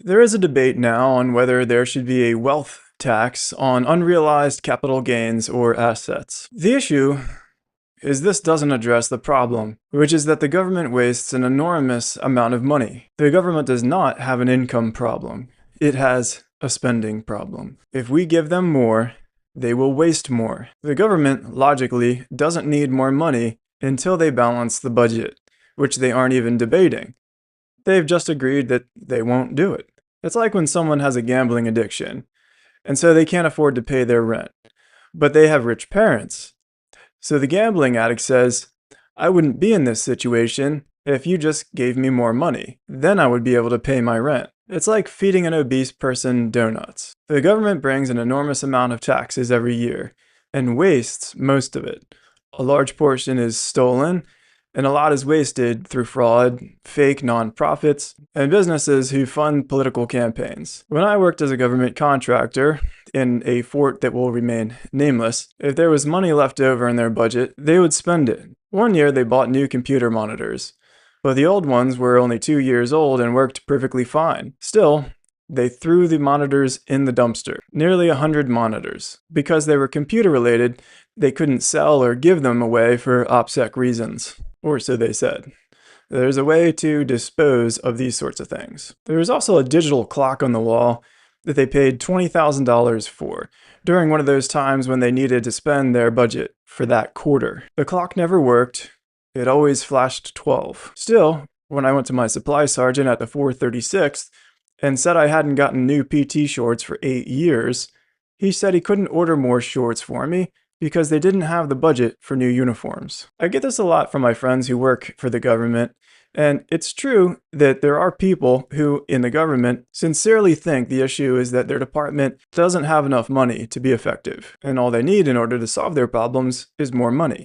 There is a debate now on whether there should be a wealth tax on unrealized capital gains or assets. The issue is this doesn't address the problem, which is that the government wastes an enormous amount of money. The government does not have an income problem. It has a spending problem. If we give them more, they will waste more. The government, logically, doesn't need more money until they balance the budget, which they aren't even debating. They've just agreed that they won't do it. It's like when someone has a gambling addiction, and so they can't afford to pay their rent. But they have rich parents. So the gambling addict says, I wouldn't be in this situation if you just gave me more money. Then I would be able to pay my rent. It's like feeding an obese person donuts. The government brings an enormous amount of taxes every year and wastes most of it. A large portion is stolen, and a lot is wasted through fraud, fake nonprofits, and businesses who fund political campaigns. When I worked as a government contractor in a fort that will remain nameless, if there was money left over in their budget, they would spend it. One year they bought new computer monitors, but the old ones were only 2 years old and worked perfectly fine. Still, they threw the monitors in the dumpster. Nearly 100 monitors. Because they were computer related, they couldn't sell or give them away for OPSEC reasons. Or so they said. There's a way to dispose of these sorts of things. There was also a digital clock on the wall that they paid $20,000 for during one of those times when they needed to spend their budget for that quarter. The clock never worked. It always flashed 12. Still, when I went to my supply sergeant at the 436th and said I hadn't gotten new PT shorts for 8 years, he said he couldn't order more shorts for me because they didn't have the budget for new uniforms. I get this a lot from my friends who work for the government, and it's true that there are people who, in the government, sincerely think the issue is that their department doesn't have enough money to be effective, and all they need in order to solve their problems is more money.